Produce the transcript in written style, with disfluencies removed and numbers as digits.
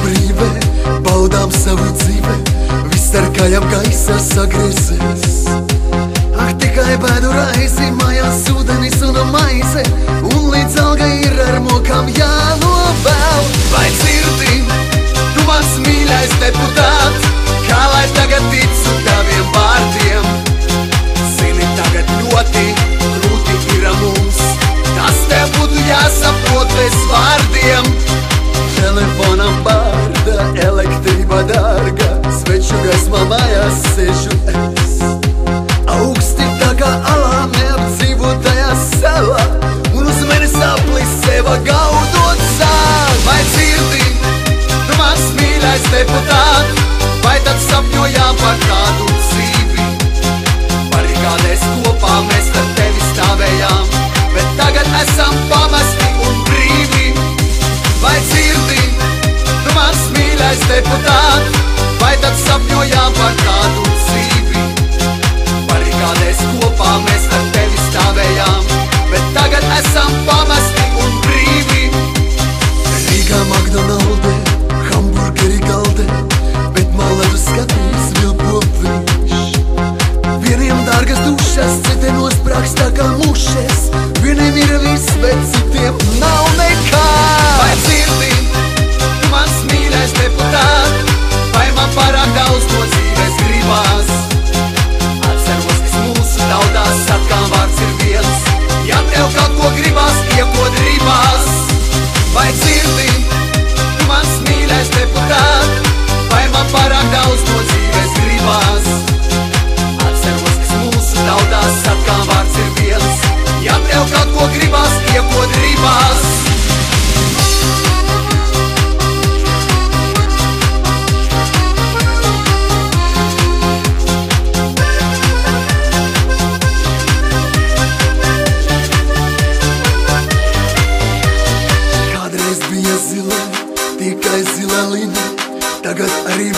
brīvē, baudām savu dzīvē, viss ar kājām gaisā sagriezēs. Ak, tikai bēdu raizi, mājās ūdenis un maize, un līdz alga ir ar mokām jānovēl. Vai dzirdi, tu mans mīļais deputāts, kā lai tagad ticu taviem vārdiem? Zini, tagad ļoti grūti ir mums, tas tev būtu jāsaprot bez vārdiem. Telefonam bārda, elektrība dārga, sveču gaismā mājās sežu es. Augsti tā kā alā, neapdzīvotajā salā, un uz mani saplis seva gaudot sāk. Vai dzirdi, tu mans mīļais deputāt, vai tad sapņojām par tādu dzīvi? Barikādēs kopā mēs ar tevi stāvējām, bet tagad esam pamesti un brīvi. Vai dzirdi, tu mans mīļais deputāt, vai tad sapņojām par tādu dzīvi? Barikādēs kopā mēs ar tevi stāvējām, bet tagad esam pamesti un brīvi. Rīgā McDonaldē, hamburgeri galdē, bet man ledus skatīs vilpo viņš. Vieniem dārgas dušas, citiem nosprāks tā kā mušas, vieniem ir viss, bet citiem nav nekā. Vai dzirdi, tu mans mīļais deputāt, vai man pārāk daudz no dzīves gribās? Atceros, kas mūsu tautās atkal vārds ir viens, ja tev kaut ko gribās, iekot ribās. Vai dzirdi, tu mans mīļais deputāt, vai man pārāk daudz no dzīves gribās? Atceros, kas mūsu tautās atkal vārds ir viens, ja tev kaut ko gribās, iekot ribās. Kādreiz bija zila, tikai zila līnija, tagad arī